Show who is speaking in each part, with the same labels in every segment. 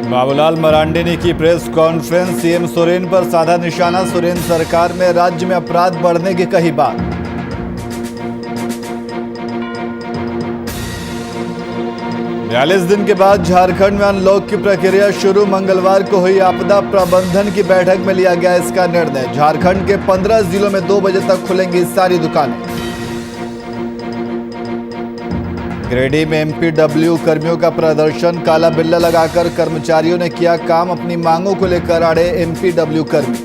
Speaker 1: बाबूलाल मरांडी ने की press conference. CM Soren पर साधा निशाना। सोरेन सरकार में राज्य में अपराध बढ़ने की कही बात। बयालीस दिन के बाद झारखंड में अनलॉक की प्रक्रिया शुरू। मंगलवार को हुई आपदा प्रबंधन की बैठक में लिया गया इसका निर्णय। झारखंड के 15 जिलों में 2 बजे तक खुलेंगी सारी दुकानें। गिरिडीह में एमपीडब्ल्यू कर्मियों का प्रदर्शन। काला बिल्ला लगाकर कर्मचारियों ने किया काम। अपनी मांगों को लेकर अड़े एमपीडब्ल्यू कर्मी।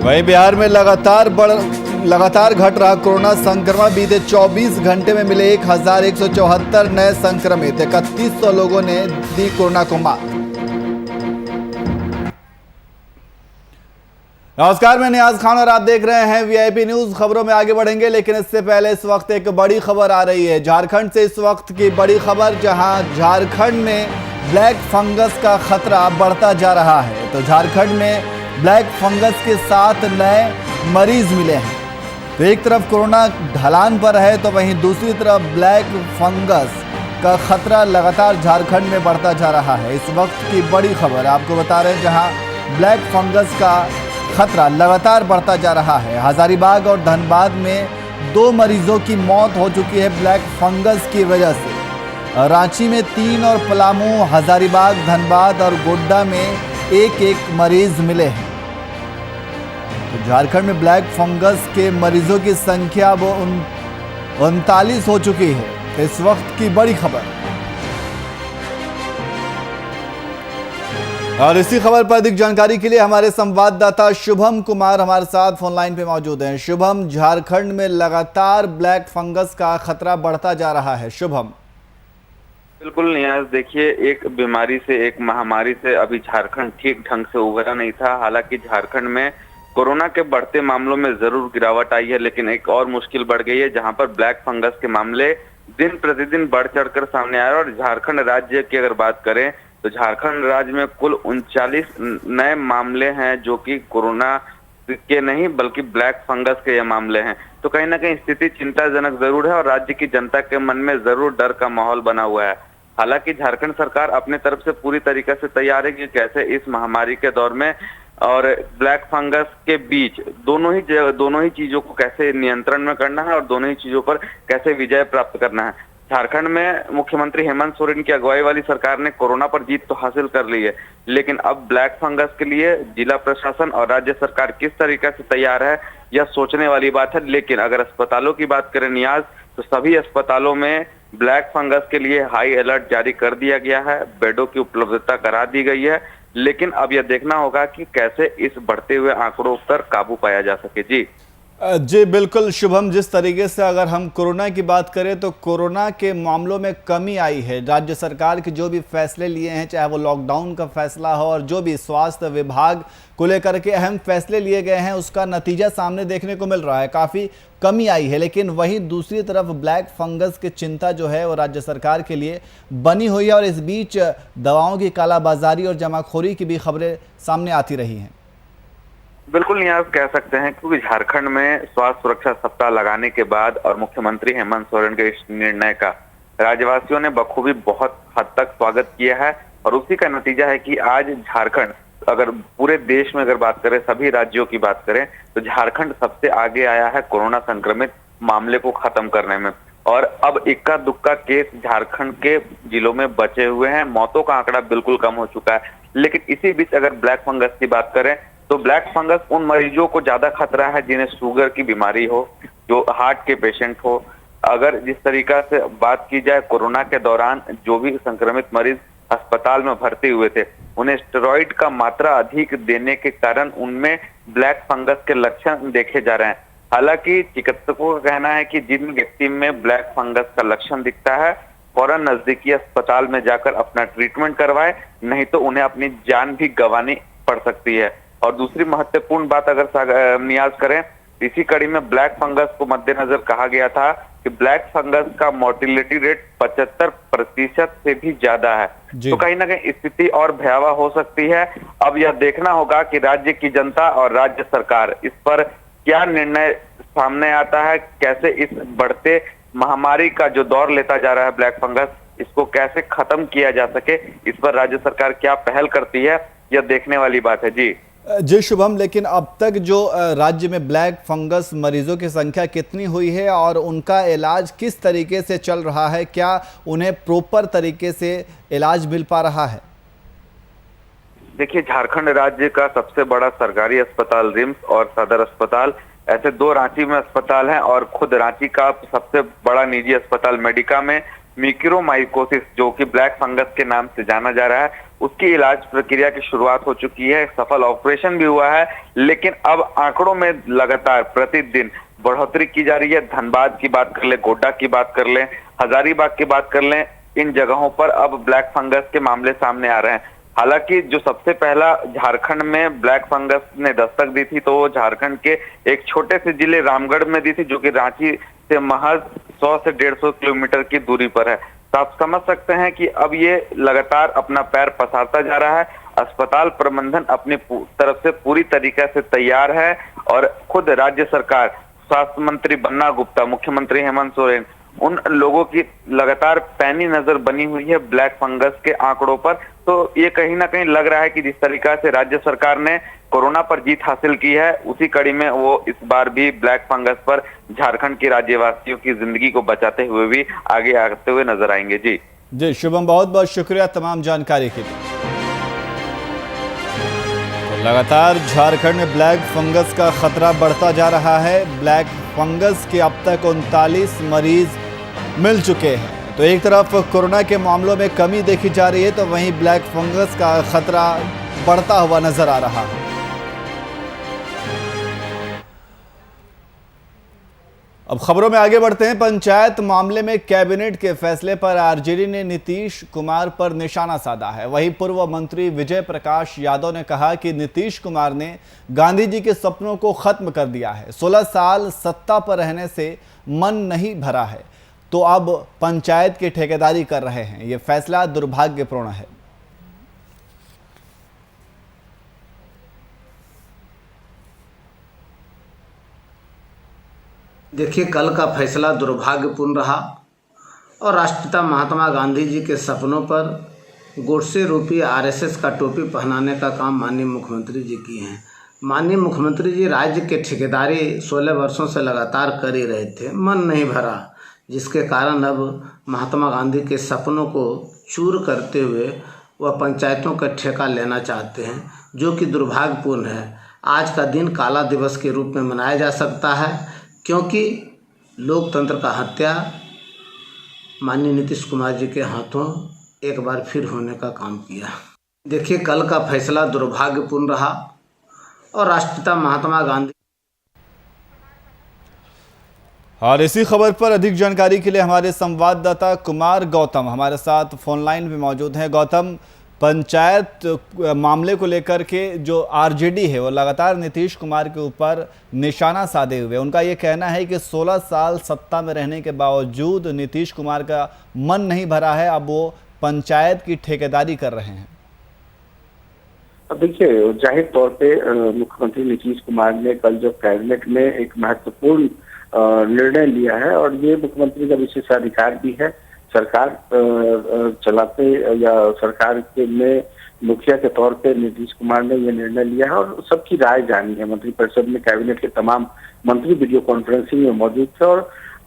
Speaker 1: वहीं बिहार में लगातार घट रहा कोरोना संक्रमण। बीते 24 घंटे में मिले 1174 नए संक्रमित। 3100 लोगों ने दी कोरोना को मात। नमस्कार, मैं नियाज खान और आप देख रहे हैं वीआईपी न्यूज। खबरों में आगे बढ़ेंगे, लेकिन इससे पहले इस वक्त एक बड़ी खबर आ रही है झारखंड से। इस वक्त की बड़ी खबर, जहां झारखंड में ब्लैक फंगस का खतरा बढ़ता जा रहा है। तो झारखंड में ब्लैक फंगस के 7 नए मरीज मिले हैं। तो एक तरफ कोरोना ढलान पर है, तो वहीं दूसरी तरफ ब्लैक फंगस का खतरा लगातार झारखंड में बढ़ता जा रहा है। इस वक्त की बड़ी खबर आपको बता रहे हैं, जहां ब्लैक फंगस का खतरा लगातार बढ़ता जा रहा है। हजारीबाग और धनबाद में 2 मरीजों की मौत हो चुकी है ब्लैक फंगस की वजह से। रांची में 3 और पलामू, हजारीबाग, धनबाद और गोड्डा में 1-1 मरीज मिले हैं। तो झारखंड में ब्लैक फंगस के मरीजों की संख्या वो 39 हो चुकी है। इस वक्त की बड़ी खबर। और इसी खबर पर अधिक जानकारी के लिए हमारे संवाददाता शुभम कुमार हमारे साथ फोन लाइन पे मौजूद हैं। शुभम, झारखंड में लगातार ब्लैक फंगस का खतरा बढ़ता जा रहा है। शुभम।
Speaker 2: बिल्कुल नियाज, देखिए, एक बीमारी से, एक महामारी से अभी झारखंड ठीक ढंग से उभरा नहीं था। हालांकि झारखंड में कोरोना के बढ़ते मामलों में जरूर गिरावट आई है, लेकिन एक और मुश्किल बढ़ गई है, जहां पर ब्लैक फंगस के मामले दिन प्रतिदिन बढ़ चढ़कर सामने आ रहे हैं। और झारखंड राज्य की अगर बात करें तो झारखंड राज्य में कुल 39 नए मामले हैं, जो कि कोरोना के नहीं बल्कि ब्लैक फंगस के ये मामले हैं। तो कहीं ना कहीं स्थिति चिंताजनक जरूर है और राज्य की जनता के मन में जरूर डर का माहौल बना हुआ है। हालांकि झारखंड सरकार अपने तरफ से पूरी तरीके से तैयार है कि कैसे इस महामारी के दौर में और ब्लैक फंगस के बीच दोनों ही चीजों को कैसे नियंत्रण में करना है और दोनों ही चीजों पर कैसे विजय प्राप्त करना है। झारखंड में मुख्यमंत्री हेमंत सोरेन की अगुवाई वाली सरकार ने कोरोना पर जीत तो हासिल कर ली है, लेकिन अब ब्लैक फंगस के लिए जिला प्रशासन और राज्य सरकार किस तरीके से तैयार है, यह सोचने वाली बात है। लेकिन अगर अस्पतालों की बात करें नियाज, तो सभी अस्पतालों में ब्लैक फंगस के लिए हाई अलर्ट जारी कर दिया गया है। बेडों की उपलब्धता करा दी गई है, लेकिन अब यह देखना होगा कि कैसे इस बढ़ते हुए आंकड़ों पर काबू पाया जा सके।
Speaker 1: जी बिल्कुल शुभम, जिस तरीके से अगर हम कोरोना की बात करें तो कोरोना के मामलों में कमी आई है। राज्य सरकार के जो भी फैसले लिए हैं, चाहे वो लॉकडाउन का फैसला हो और जो भी स्वास्थ्य विभाग को लेकर के अहम फैसले लिए गए हैं, उसका नतीजा सामने देखने को मिल रहा है। काफ़ी कमी आई है, लेकिन वहीं दूसरी तरफ ब्लैक फंगस की चिंता जो है वो राज्य सरकार के लिए बनी हुई है। और इस बीच दवाओं की कालाबाजारी और जमाखोरी की भी खबरें सामने आती रही हैं।
Speaker 2: बिल्कुल नियाज, कह सकते हैं, क्योंकि झारखंड में स्वास्थ्य सुरक्षा सप्ताह लगाने के बाद और मुख्यमंत्री हेमंत सोरेन के इस निर्णय का राज्यवासियों ने बखूबी बहुत हद तक स्वागत किया है। और उसी का नतीजा है कि आज झारखंड, अगर पूरे देश में अगर बात करें, सभी राज्यों की बात करें, तो झारखंड सबसे आगे आया है कोरोना संक्रमित मामले को खत्म करने में। और अब इक्का दुक्का केस झारखंड के जिलों में बचे हुए हैं। मौतों का आंकड़ा बिल्कुल कम हो चुका है। लेकिन इसी बीच अगर ब्लैक फंगस की बात करें तो ब्लैक फंगस उन मरीजों को ज्यादा खतरा है जिन्हें शुगर की बीमारी हो, जो हार्ट के पेशेंट हो। अगर जिस तरीका से बात की जाए, कोरोना के दौरान जो भी संक्रमित मरीज अस्पताल में भर्ती हुए थे, उन्हें स्टेरॉइड का मात्रा अधिक देने के कारण उनमें ब्लैक फंगस के लक्षण देखे जा रहे हैं। हालांकि चिकित्सकों का कहना है कि जिन व्यक्ति में ब्लैक फंगस का लक्षण दिखता है, फौरन नजदीकी अस्पताल में जाकर अपना ट्रीटमेंट करवाए, नहीं तो उन्हें अपनी जान भी गंवानी पड़ सकती है। और दूसरी महत्वपूर्ण बात अगर नियाज करें, इसी कड़ी में ब्लैक फंगस को मद्देनजर कहा गया था कि ब्लैक फंगस का मोर्टिलिटी रेट 75% से भी ज्यादा है। तो कहीं ना कहीं स्थिति और भयावह हो सकती है। अब यह देखना होगा कि राज्य की जनता और राज्य सरकार इस पर क्या निर्णय सामने आता है, कैसे इस बढ़ते महामारी का जो दौर लेता जा रहा है ब्लैक फंगस, इसको कैसे खत्म किया जा सके, इस पर राज्य सरकार क्या पहल करती है, यह देखने वाली बात है।
Speaker 1: जी शुभम, लेकिन अब तक जो राज्य में ब्लैक फंगस मरीजों की संख्या कितनी हुई है और उनका इलाज किस तरीके से चल रहा है? क्या उन्हें प्रॉपर तरीके से इलाज मिल पा रहा है?
Speaker 2: देखिए, झारखंड राज्य का सबसे बड़ा सरकारी अस्पताल रिम्स और सदर अस्पताल, ऐसे दो रांची में अस्पताल हैं, और खुद रांची का सबसे बड़ा निजी अस्पताल मेडिका में म्यूकोरमाइकोसिस, जो कि ब्लैक फंगस के नाम से जाना जा रहा है, उसकी इलाज प्रक्रिया की शुरुआत हो चुकी है। सफल ऑपरेशन भी हुआ है, लेकिन अब आंकड़ों में लगातार प्रतिदिन बढ़ोतरी की जा रही है। धनबाद की बात कर ले, गोड्डा की बात कर ले, हजारीबाग की बात कर ले, इन जगहों पर अब ब्लैक फंगस के मामले सामने आ रहे हैं। हालांकि जो सबसे पहला झारखंड में ब्लैक फंगस ने दस्तक दी थी, तो वो झारखंड के एक छोटे से जिले रामगढ़ में दी थी, जो कि रांची से महज 100 से 150 किलोमीटर की दूरी पर है। तो आप समझ सकते हैं कि अब ये लगातार अपना पैर पसारता जा रहा है। अस्पताल प्रबंधन अपनी तरफ से पूरी तरीके से तैयार है, और खुद राज्य सरकार, स्वास्थ्य मंत्री बन्ना गुप्ता, मुख्यमंत्री हेमंत सोरेन, उन लोगों की लगातार पैनी नजर बनी हुई है ब्लैक फंगस के आंकड़ों पर। तो ये कहीं ना कहीं लग रहा है कि जिस तरीका से राज्य सरकार ने कोरोना पर जीत हासिल की है, उसी कड़ी में वो इस बार भी ब्लैक फंगस पर झारखंड के राज्यवासियों की जिंदगी को बचाते हुए भी आगे आते हुए नजर आएंगे।
Speaker 1: जी शुभम, बहुत बहुत शुक्रिया तमाम जानकारी के लिए। तो लगातार झारखंड में ब्लैक फंगस का खतरा बढ़ता जा रहा है। ब्लैक फंगस के अब तक 39 मरीज मिल चुके हैं। तो एक तरफ कोरोना के मामलों में कमी देखी जा रही है, तो वहीं ब्लैक फंगस का खतरा बढ़ता हुआ नजर आ रहा है। अब खबरों में आगे बढ़ते हैं। पंचायत मामले में कैबिनेट के फैसले पर आरजेडी ने नीतीश कुमार पर निशाना साधा है। वहीं पूर्व मंत्री विजय प्रकाश यादव ने कहा कि नीतीश कुमार ने गांधी जी के सपनों को खत्म कर दिया है। 16 साल सत्ता पर रहने से मन नहीं भरा है, तो अब पंचायत की ठेकेदारी कर रहे हैं। यह फैसला दुर्भाग्यपूर्ण है।
Speaker 3: देखिए, कल का फैसला दुर्भाग्यपूर्ण रहा और राष्ट्रपिता महात्मा गांधी जी के सपनों पर गोडसे रूपी आरएसएस का टोपी पहनाने का काम माननीय मुख्यमंत्री जी किए हैं। माननीय मुख्यमंत्री जी राज्य के ठेकेदारी 16 वर्षों से लगातार कर ही रहे थे, मन नहीं भरा, जिसके कारण अब महात्मा गांधी के सपनों को चूर करते हुए वह पंचायतों का ठेका लेना चाहते हैं, जो कि दुर्भाग्यपूर्ण है। आज का दिन काला दिवस के रूप में मनाया जा सकता है, क्योंकि लोकतंत्र का हत्या माननीय नीतीश कुमार जी के हाथों एक बार फिर होने का काम किया। देखिए, कल का फैसला दुर्भाग्यपूर्ण रहा और राष्ट्रपिता महात्मा गांधी।
Speaker 1: और इसी खबर पर अधिक जानकारी के लिए हमारे संवाददाता कुमार गौतम हमारे साथ फोन लाइन पे मौजूद हैं। गौतम, पंचायत मामले को लेकर के जो आरजेडी है वो लगातार नीतीश कुमार के ऊपर निशाना साधे हुए, उनका ये कहना है कि 16 साल सत्ता में रहने के बावजूद नीतीश कुमार का मन नहीं भरा है, अब वो पंचायत की ठेकेदारी कर रहे हैं।
Speaker 4: अब देखिए, जाहिर तौर पे मुख्यमंत्री नीतीश कुमार ने कल जो कैबिनेट में एक महत्वपूर्ण निर्णय लिया है, और ये मुख्यमंत्री का विशेषाधिकार भी है। सरकार चलाते या सरकार के में मुखिया के तौर पे नीतीश कुमार ने ये निर्णय लिया है और सबकी राय जानी है। मंत्रिपरिषद में कैबिनेट के तमाम मंत्री वीडियो कॉन्फ्रेंसिंग में मौजूद थे, और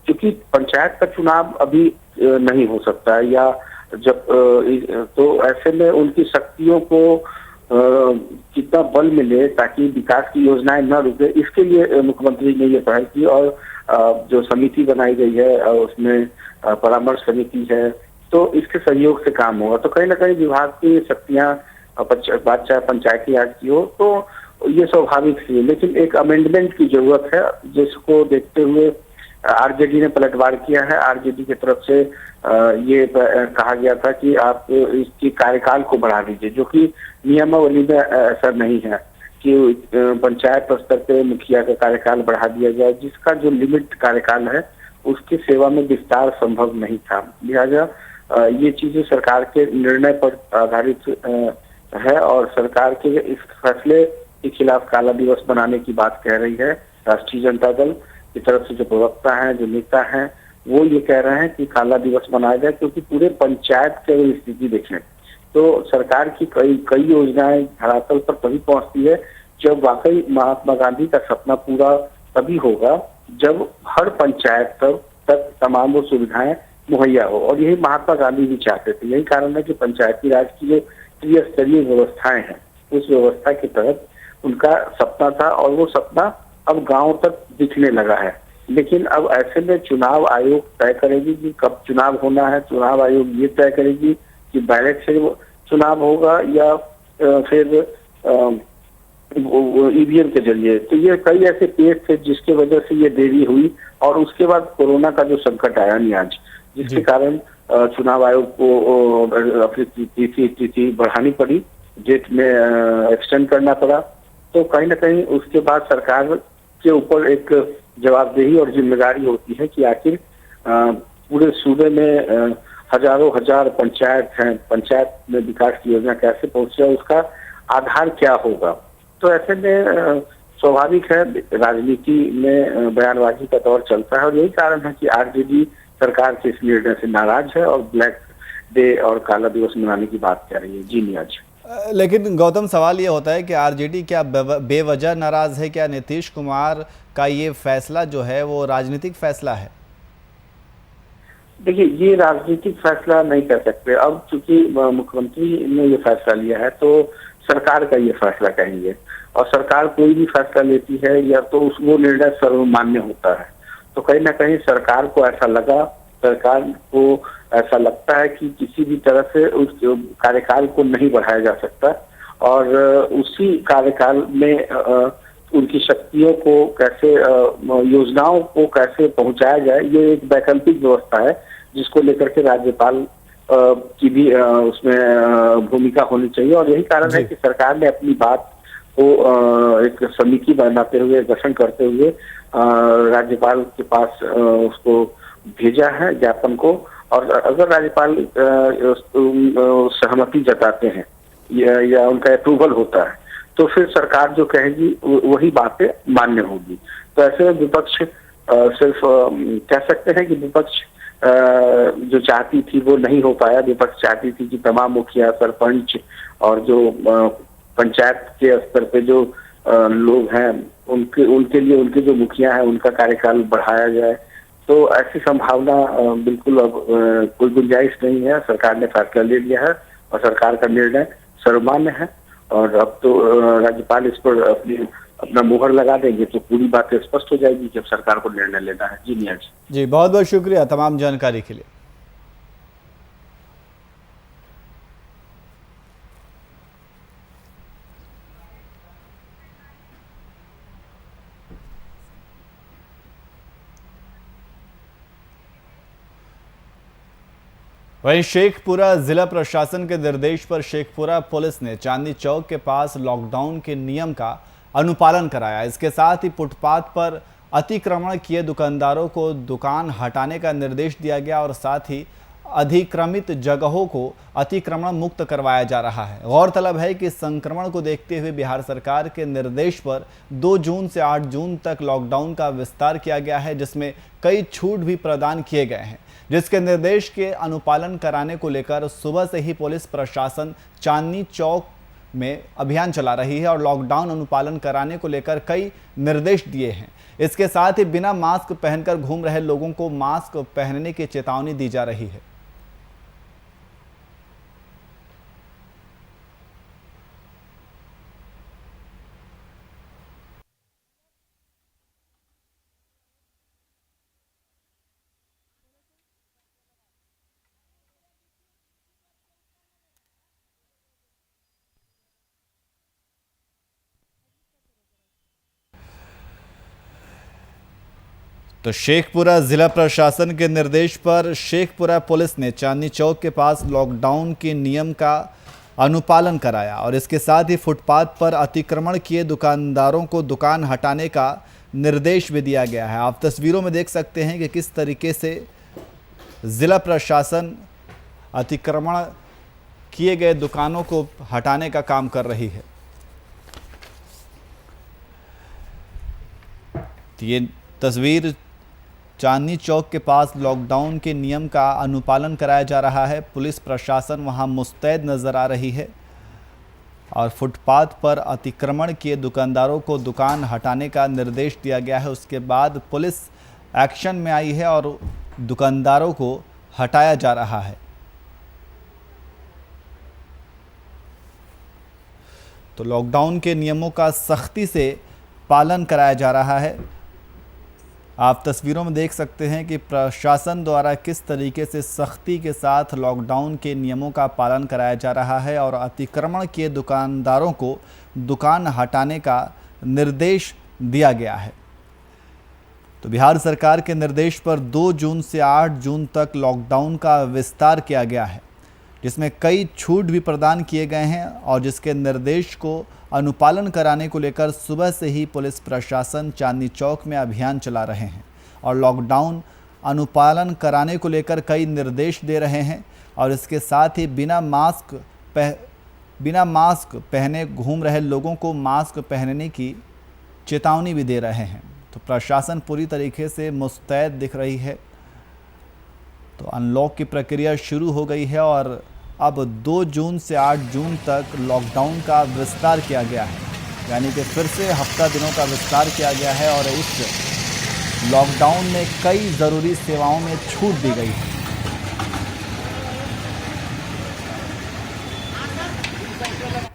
Speaker 4: क्योंकि पंचायत का चुनाव अभी नहीं हो सकता है या जब तो ऐसे में उनकी शक्तियों को कितना बल मिले ताकि विकास की योजनाएं न रुके, इसके लिए मुख्यमंत्री ने ये पहल की। और जो समिति बनाई गई है उसमें परामर्श समिति है, तो इसके सहयोग से काम होगा। तो कहीं ना कहीं विभाग की शक्तियां, बात चाहे पंचायती राज की हो, तो ये स्वाभाविक थी। लेकिन एक अमेंडमेंट की जरूरत है, जिसको देखते हुए आरजेडी ने पलटवार किया है। आरजेडी की तरफ से ये कहा गया था कि आप इसकी कार्यकाल को बढ़ा दीजिए, जो कि नियमावली में ऐसा नहीं है कि पंचायत स्तर पे मुखिया का कार्यकाल बढ़ा दिया जाए, जिसका जो लिमिट कार्यकाल है उसकी सेवा में विस्तार संभव नहीं था। लिहाजा ये चीजें सरकार के निर्णय पर आधारित है, और सरकार के इस फैसले के खिलाफ काला दिवस बनाने की बात कह रही है राष्ट्रीय जनता दल की तरफ से। जो प्रवक्ता हैं, जो नेता हैं, वो ये कह रहे हैं कि काला दिवस मनाया जाए, क्योंकि पूरे पंचायत की अगर स्थिति देखें तो सरकार की कई योजनाएं धरातल पर तभी पहुंचती है जब वाकई महात्मा गांधी का सपना पूरा तभी होगा जब हर पंचायत तक तमाम वो सुविधाएं मुहैया हो। और यही महात्मा गांधी भी चाहते थे। यही कारण है कि पंचायती राज की जो त्रिस्तरीय व्यवस्थाएं हैं उस व्यवस्था के तहत उनका सपना था, और वो सपना अब गांव तक दिखने लगा है। लेकिन अब ऐसे में चुनाव आयोग तय करेगी कि कब चुनाव होना है। चुनाव आयोग ये तय करेगी कि बैलेट से चुनाव होगा या फिर ईवीएम के जरिए। तो ये कई ऐसे केस थे जिसके वजह से ये देरी हुई, और उसके बाद कोरोना का जो संकट आया नहीं आज, जिसके कारण चुनाव आयोग को अपनी तिथि बढ़ानी पड़ी, डेट में एक्सटेंड करना पड़ा। तो कहीं ना कहीं उसके बाद सरकार के ऊपर एक जवाबदेही और जिम्मेदारी होती है कि आखिर पूरे सूबे में हजारों हजार पंचायत हैं, पंचायत में विकास की योजना कैसे पहुंचे, उसका आधार क्या होगा। तो ऐसे में स्वाभाविक है राजनीति में बयानबाजी का दौर चलता है, और यही कारण है कि आरजेडी सरकार के इस निर्णय से नाराज है और ब्लैक डे और काला दिवस मनाने की बात कर रही है। जी नियाज।
Speaker 1: लेकिन गौतम, सवाल ये होता है कि आरजेडी क्या बेवजह नाराज है? क्या नीतीश कुमार का ये फैसला जो है वो राजनीतिक फैसला है?
Speaker 4: देखिए, ये राजनीतिक फैसला नहीं कर सकते। अब चूंकि मुख्यमंत्री ने ये फैसला लिया है तो सरकार का ये फैसला कहेंगे, और सरकार कोई भी फैसला लेती है या तो वो निर्णय सर्वमान्य होता है। तो कहीं ना कहीं सरकार को ऐसा लगा, सरकार को ऐसा लगता है कि किसी भी तरह से उस कार्यकाल को नहीं बढ़ाया जा सकता, और उसी कार्यकाल में उनकी शक्तियों को कैसे, योजनाओं को कैसे पहुंचाया जाए, ये एक वैकल्पिक व्यवस्था है जिसको लेकर के राज्यपाल की भी उसमें भूमिका होनी चाहिए। और यही कारण है कि सरकार ने अपनी बात को एक समिति बनाते हुए, गठन करते हुए राज्यपाल के पास उसको भेजा है ज्ञापन को। और अगर राज्यपाल सहमति जताते हैं या उनका अप्रूवल होता है तो फिर सरकार जो कहेगी वही बातें मान्य होगी। तो ऐसे में विपक्ष सिर्फ कह सकते हैं कि विपक्ष जो चाहती थी वो नहीं हो पाया। विपक्ष चाहती थी कि तमाम मुखिया, सरपंच और जो पंचायत के स्तर पे जो लोग हैं उनके लिए उनके जो मुखिया हैं उनका कार्यकाल बढ़ाया जाए। तो ऐसी संभावना बिल्कुल अब कोई गुंजाइश नहीं है। सरकार ने फैसला ले लिया है और सरकार का निर्णय सर्वमान्य है, और अब तो राज्यपाल इस पर अपना मुहर लगा देंगे तो पूरी बात स्पष्ट हो जाएगी जब सरकार को निर्णय लेना है। जी नियाज
Speaker 1: जी, बहुत बहुत शुक्रिया तमाम जानकारी के लिए। वहीं शेखपुरा जिला प्रशासन के निर्देश पर शेखपुरा पुलिस ने चांदनी चौक के पास लॉकडाउन के नियम का अनुपालन कराया। इसके साथ ही फुटपाथ पर अतिक्रमण किए दुकानदारों को दुकान हटाने का निर्देश दिया गया, और साथ ही अधिक्रमित जगहों को अतिक्रमण मुक्त करवाया जा रहा है। गौरतलब है कि संक्रमण को देखते हुए बिहार सरकार के निर्देश पर 2 जून से 8 जून तक लॉकडाउन का विस्तार किया गया है, जिसमें कई छूट भी प्रदान किए गए हैं, जिसके निर्देश के अनुपालन कराने को लेकर सुबह से ही पुलिस प्रशासन चांदनी चौक में अभियान चला रही है और लॉकडाउन अनुपालन कराने को लेकर कई निर्देश दिए हैं। इसके साथ ही बिना मास्क पहनकर घूम रहे लोगों को मास्क पहनने की चेतावनी दी जा रही है। तो शेखपुरा जिला प्रशासन के निर्देश पर शेखपुरा पुलिस ने चांदनी चौक के पास लॉकडाउन के नियम का अनुपालन कराया, और इसके साथ ही फुटपाथ पर अतिक्रमण किए दुकानदारों को दुकान हटाने का निर्देश भी दिया गया है। आप तस्वीरों में देख सकते हैं कि किस तरीके से जिला प्रशासन अतिक्रमण किए गए दुकानों को हटाने का काम कर रही है। ये तस्वीर चांदनी चौक के पास लॉकडाउन के नियम का अनुपालन कराया जा रहा है। पुलिस प्रशासन वहां मुस्तैद नजर आ रही है और फुटपाथ पर अतिक्रमण किए दुकानदारों को दुकान हटाने का निर्देश दिया गया है। उसके बाद पुलिस एक्शन में आई है और दुकानदारों को हटाया जा रहा है। तो लॉकडाउन के नियमों का सख्ती से पालन कराया जा रहा है। आप तस्वीरों में देख सकते हैं कि प्रशासन द्वारा किस तरीके से सख्ती के साथ लॉकडाउन के नियमों का पालन कराया जा रहा है और अतिक्रमण किए दुकानदारों को दुकान हटाने का निर्देश दिया गया है। तो बिहार सरकार के निर्देश पर 2 जून से 8 जून तक लॉकडाउन का विस्तार किया गया है, जिसमें कई छूट भी प्रदान किए गए हैं और जिसके निर्देश को अनुपालन कराने को लेकर सुबह से ही पुलिस प्रशासन चांदनी चौक में अभियान चला रहे हैं और लॉकडाउन अनुपालन कराने को लेकर कई निर्देश दे रहे हैं और इसके साथ ही बिना मास्क पहने घूम रहे लोगों को मास्क पहनने की चेतावनी भी दे रहे हैं। तो प्रशासन पूरी तरीके से मुस्तैद दिख रही है। तो अनलॉक की प्रक्रिया शुरू हो गई है और अब 2 जून से 8 जून तक लॉकडाउन का विस्तार किया गया है, यानी कि फिर से हफ्ता दिनों का विस्तार किया गया है और इस लॉकडाउन में कई ज़रूरी सेवाओं में छूट दी गई है।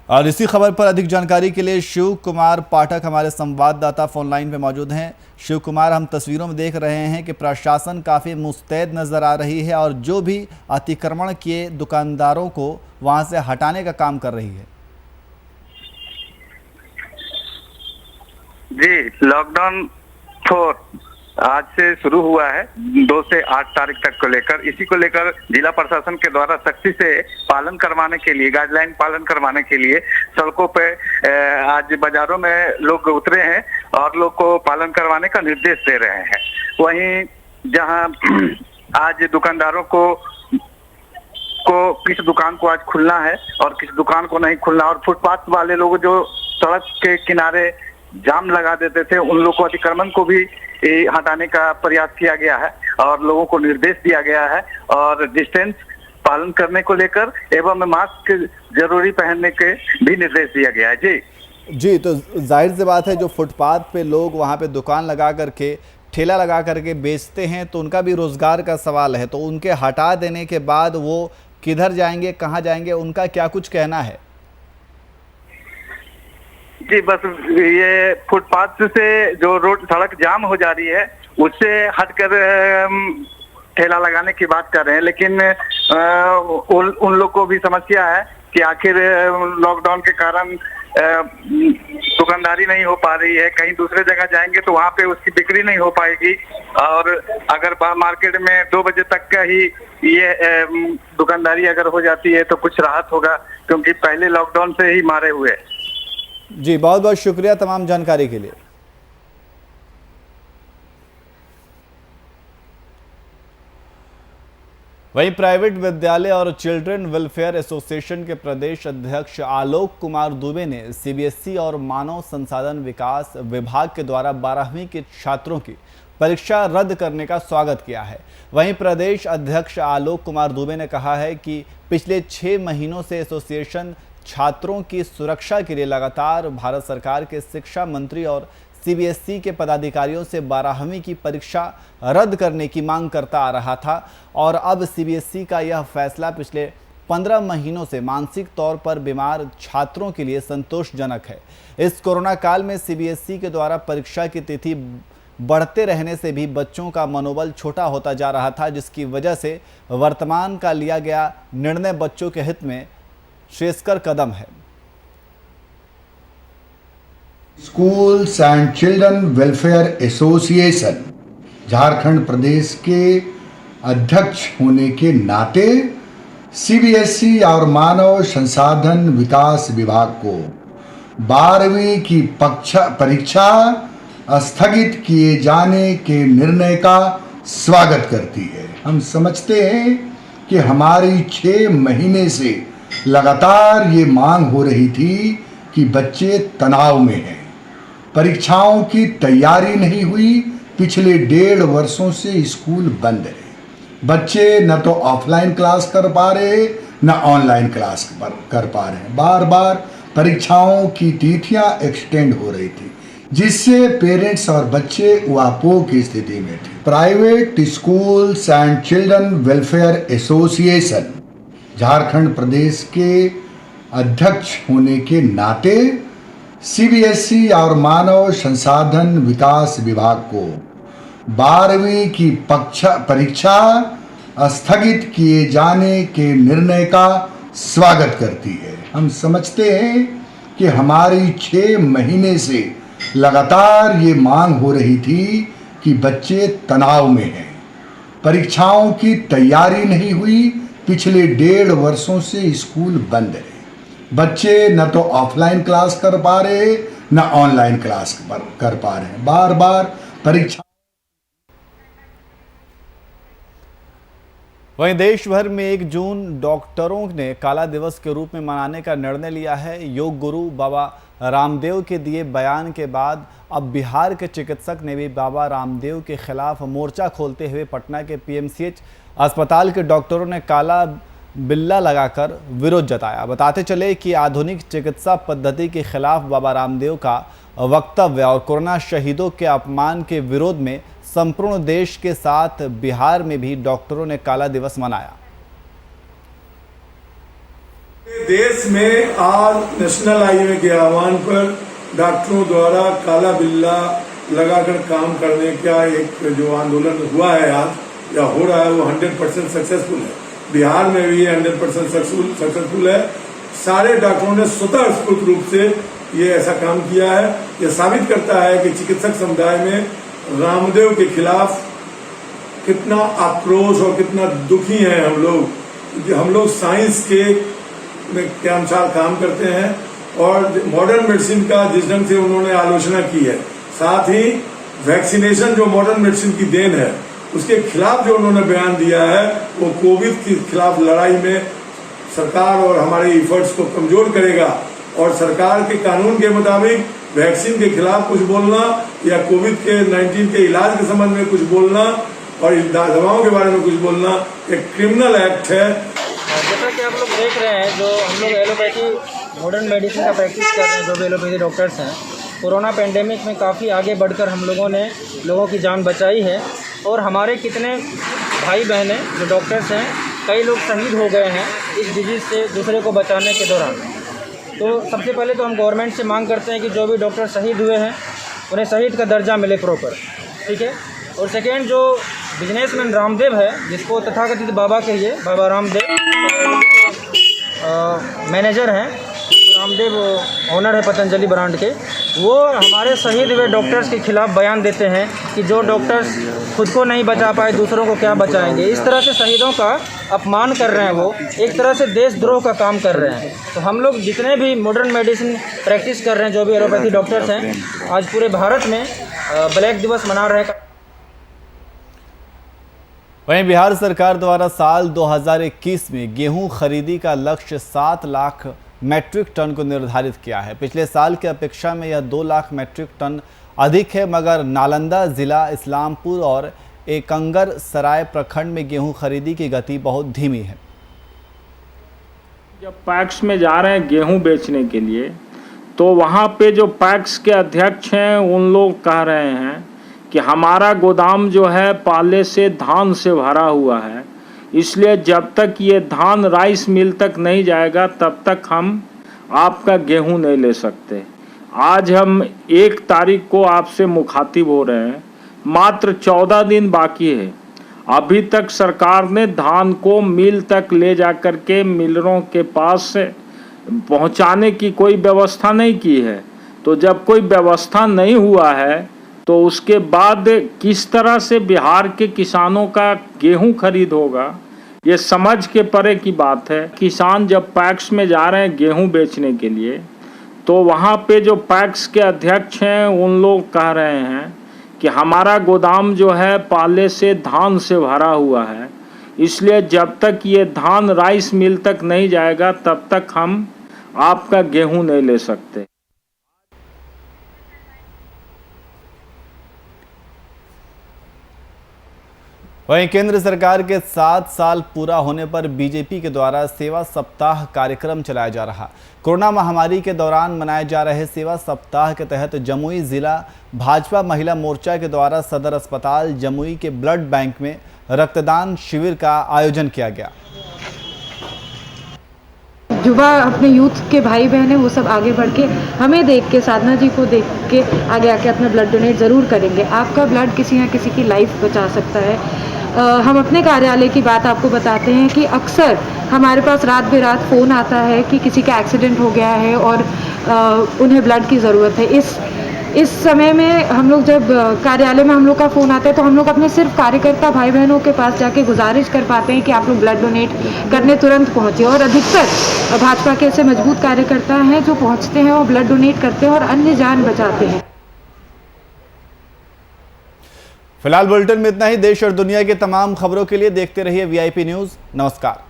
Speaker 1: और इसी खबर पर अधिक जानकारी के लिए शिव कुमार पाठक हमारे संवाददाता फोन लाइन पे मौजूद हैं। शिव कुमार, हम तस्वीरों में देख रहे हैं कि प्रशासन काफ़ी मुस्तैद नज़र आ रही है और जो भी अतिक्रमण किए दुकानदारों को वहां से हटाने का काम कर रही है।
Speaker 5: जी, लॉकडाउन 4 आज से शुरू हुआ है 2 से 8 तारीख तक को लेकर। इसी को लेकर जिला प्रशासन के द्वारा सख्ती से पालन करवाने के लिए, गाइडलाइन पालन करवाने के लिए सड़कों पे आज बाजारों में लोग उतरे हैं और लोग को पालन करवाने का निर्देश दे रहे हैं। वहीं जहां आज दुकानदारों को किस दुकान को आज खुलना है और किस दुकान को नहीं खुलना, और फुटपाथ वाले लोग जो सड़क के किनारे जाम लगा देते थे उन लोगों को अतिक्रमण को भी हटाने का प्रयास किया गया है और लोगों को निर्देश दिया गया है और डिस्टेंस पालन करने को लेकर एवं मास्क जरूरी पहनने के भी निर्देश दिया गया है। जी,
Speaker 1: तो जाहिर सी बात है जो फुटपाथ पे लोग वहाँ पे दुकान लगा करके, ठेला लगा करके बेचते हैं तो उनका भी रोजगार का सवाल है। तो उनके हटा देने के बाद वो किधर जाएंगे, कहाँ जाएंगे, उनका क्या कुछ कहना है?
Speaker 5: जी, बस ये फुटपाथ से जो रोड सड़क जाम हो जा रही है उससे हटकर ठेला लगाने की बात कर रहे हैं, लेकिन उन लोग को भी समस्या है कि आखिर लॉकडाउन के कारण दुकानदारी नहीं हो पा रही है। कहीं दूसरे जगह जाएंगे तो वहाँ पे उसकी बिक्री नहीं हो पाएगी और अगर मार्केट में 2 बजे तक का ही ये दुकानदारी अगर हो जाती है तो कुछ राहत होगा, क्योंकि पहले लॉकडाउन से ही मारे हुए।
Speaker 1: जी, बहुत बहुत शुक्रिया तमाम जानकारी के लिए। वहीं प्राइवेट विद्यालय और चिल्ड्रन वेलफेयर एसोसिएशन के प्रदेश अध्यक्ष आलोक कुमार दुबे ने सीबीएसई और मानव संसाधन विकास विभाग के द्वारा 12वीं के छात्रों की परीक्षा रद्द करने का स्वागत किया है। वहीं प्रदेश अध्यक्ष आलोक कुमार दुबे ने कहा है कि पिछले 6 महीनों से एसोसिएशन छात्रों की सुरक्षा के लिए लगातार भारत सरकार के शिक्षा मंत्री और सीबीएसई के पदाधिकारियों से 12वीं की परीक्षा रद्द करने की मांग करता आ रहा था और अब सीबीएसई का यह फैसला पिछले 15 महीनों से मानसिक तौर पर बीमार छात्रों के लिए संतोषजनक है। इस कोरोना काल में सीबीएसई के द्वारा परीक्षा की तिथि बढ़ते रहने से भी बच्चों का मनोबल छोटा होता जा रहा था, जिसकी वजह से वर्तमान का लिया गया निर्णय बच्चों के हित में श्रेयस्कर कदम है।
Speaker 6: Schools and children welfare association Jharkhand प्रदेश के अध्यक्ष होने के नाते सीबीएसई और मानव संसाधन विकास विभाग को 12वीं की परीक्षा स्थगित किए जाने के निर्णय का स्वागत करती है। हम समझते हैं कि हमारी 6 महीने से लगातार ये मांग हो रही थी कि बच्चे तनाव में हैं, परीक्षाओं की तैयारी नहीं हुई, पिछले 1.5 वर्षों से स्कूल बंद है। बच्चे न तो ऑफलाइन क्लास कर पा रहे न ऑनलाइन क्लास कर पा रहे। बार बार परीक्षाओं की तिथियां एक्सटेंड हो रही थी, जिससे पेरेंट्स और बच्चे उहापोह की स्थिति में थे। Private schools and children welfare association Jharkhand प्रदेश के अध्यक्ष होने के नाते सीबीएसई और मानव संसाधन विकास विभाग को 12वीं की परीक्षा स्थगित किए जाने के निर्णय का स्वागत करती है। हम समझते हैं कि हमारी 6 महीने से लगातार ये मांग हो रही थी कि बच्चे तनाव में हैं, परीक्षाओं की तैयारी नहीं हुई। पिछले 1.5 वर्षों से स्कूल बंद है। बच्चे न तो ऑफलाइन क्लास कर पा रहे न ऑनलाइन क्लास कर पा रहे। बार बार परीक्षा।
Speaker 1: वहीं देश भर में 1 जून डॉक्टरों ने काला दिवस के रूप में मनाने का निर्णय लिया है। योग गुरु बाबा रामदेव के दिए बयान के बाद अब बिहार के चिकित्सक ने भी बाबा रामदेव के खिलाफ मोर्चा खोलते हुए पटना के पीएमसीएच अस्पताल के डॉक्टरों ने काला बिल्ला लगाकर विरोध जताया। बताते चले कि आधुनिक चिकित्सा पद्धति के खिलाफ बाबा रामदेव का वक्तव्य और कोरोना शहीदों के अपमान के विरोध में संपूर्ण देश के साथ बिहार में भी डॉक्टरों ने काला दिवस मनाया।
Speaker 7: देश में आज नेशनल हाईवे के आह्वान पर डॉक्टरों द्वारा काला बिल्ला लगाकर काम करने का एक जो आंदोलन हुआ है आज या हो रहा है वो 100% सक्सेसफुल है। बिहार में भी 100% सक्सेसफुल है। सारे डॉक्टरों ने स्वतः स्फूर्त रूप से ये ऐसा काम किया है। ये साबित करता है कि चिकित्सक समुदाय में रामदेव के खिलाफ कितना आक्रोश और कितना दुखी हैं हम लोग, क्योंकि हम लोग साइंस के अनुसार काम करते हैं और मॉडर्न मेडिसिन का जिस ढंग से उन्होंने आलोचना की है, साथ ही वैक्सीनेशन जो मॉडर्न मेडिसिन की देन है उसके खिलाफ जो उन्होंने बयान दिया है वो कोविड के खिलाफ लड़ाई में सरकार और हमारे एफर्ट्स को कमजोर करेगा। और सरकार के कानून के मुताबिक वैक्सीन के खिलाफ कुछ बोलना या कोविड के 19 के इलाज के संबंध में कुछ बोलना और दवाओं के बारे में कुछ बोलना एक क्रिमिनल एक्ट है।
Speaker 8: जैसा कि आप लोग देख रहे हैं, जो हम लोग एलोपैथी मॉडर्न मेडिसिन का प्रैक्टिस कर रहे हैं, जो भी एलोपैथी डॉक्टर्स हैं, कोरोना पेंडेमिक में काफ़ी आगे बढ़कर हम लोगों ने लोगों की जान बचाई है। और हमारे कितने भाई बहनें जो डॉक्टर्स हैं, कई लोग शहीद हो गए हैं इस डिजीज़ से दूसरे को बचाने के दौरान। तो सबसे पहले तो हम गवर्नमेंट से मांग करते हैं कि जो भी डॉक्टर शहीद हुए हैं उन्हें शहीद का दर्जा मिले प्रॉपर, ठीक है। और सेकेंड, जो बिजनेसमैन रामदेव है, जिसको तथाकथित बाबा कहिए, बाबा रामदेव मैनेजर हैं, रामदेव ओनर है पतंजलि ब्रांड के, वो हमारे शहीद हुए डॉक्टर्स के खिलाफ बयान देते हैं कि जो डॉक्टर्स खुद को नहीं बचा पाए दूसरों को क्या बचाएंगे। इस तरह से शहीदों का अपमान कर रहे हैं, वो एक तरह से देशद्रोह का काम कर रहे हैं। तो हम लोग जितने भी मॉडर्न मेडिसिन प्रैक्टिस कर रहे हैं, जो भी एलोपैथी डॉक्टर्स हैं, आज पूरे भारत में ब्लैक दिवस मना रहे हैं।
Speaker 1: वहीं बिहार सरकार द्वारा साल 2021 में गेहूं खरीदी का लक्ष्य 7 लाख मैट्रिक टन को निर्धारित किया है। पिछले साल की अपेक्षा में यह 2 लाख मैट्रिक टन अधिक है, मगर नालंदा जिला, इस्लामपुर और एकंगर सराय प्रखंड में गेहूं खरीदी की गति बहुत धीमी है।
Speaker 9: जब पैक्स में जा रहे हैं गेहूं बेचने के लिए, तो वहां पे जो पैक्स के अध्यक्ष हैं उन लोग कह रहे हैं कि हमारा गोदाम जो है पहले से धान से भरा हुआ है, इसलिए जब तक ये धान राइस मिल तक नहीं जाएगा तब तक हम आपका गेहूं नहीं ले सकते। आज हम 1 तारीख को आपसे मुखातिब हो रहे हैं, मात्र 14 दिन बाकी है। अभी तक सरकार ने धान को मिल तक ले जाकर के मिलरों के पास पहुंचाने की कोई व्यवस्था नहीं की है। तो जब कोई व्यवस्था नहीं हुआ है तो उसके बाद किस तरह से बिहार के किसानों का गेहूं खरीद होगा, ये समझ के परे की बात है। किसान जब पैक्स में जा रहे हैं गेहूं बेचने के लिए, तो वहाँ पे जो पैक्स के अध्यक्ष हैं उन लोग कह रहे हैं कि हमारा गोदाम जो है पहले से धान से भरा हुआ है, इसलिए जब तक ये धान राइस मिल तक नहीं जाएगा तब तक हम आपका गेहूं नहीं ले सकते।
Speaker 1: वहीं केंद्र सरकार के 7 साल पूरा होने पर बीजेपी के द्वारा सेवा सप्ताह कार्यक्रम चलाया जा रहा। कोरोना महामारी के दौरान मनाए जा रहे सेवा सप्ताह के तहत जमुई जिला भाजपा महिला मोर्चा के द्वारा सदर अस्पताल जमुई के ब्लड बैंक में रक्तदान शिविर का आयोजन किया गया।
Speaker 10: युवा अपने यूथ के भाई बहन हैं, वो सब आगे बढ़ के हमें देख के, साधना जी को देख के आगे आके अपना ब्लड डोनेट ज़रूर करेंगे। आपका ब्लड किसी ना किसी की लाइफ बचा सकता है। हम अपने कार्यालय की बात आपको बताते हैं कि अक्सर हमारे पास रात बेरात फ़ोन आता है कि किसी का एक्सीडेंट हो गया है और उन्हें ब्लड की ज़रूरत है। इस समय में हम लोग जब कार्यालय में हम लोग का फ़ोन आता है तो हम लोग अपने सिर्फ कार्यकर्ता भाई बहनों के पास जाके गुजारिश कर पाते हैं कि आप लोग ब्लड डोनेट करने तुरंत पहुँचे। और अधिकतर भाजपा के ऐसे मजबूत कार्यकर्ता हैं जो पहुँचते हैं और ब्लड डोनेट करते हैं और अन्य जान बचाते हैं।
Speaker 1: फिलहाल बुलेटिन में इतना ही। देश और दुनिया की तमाम खबरों के लिए देखते रहिए VIP न्यूज़। नमस्कार।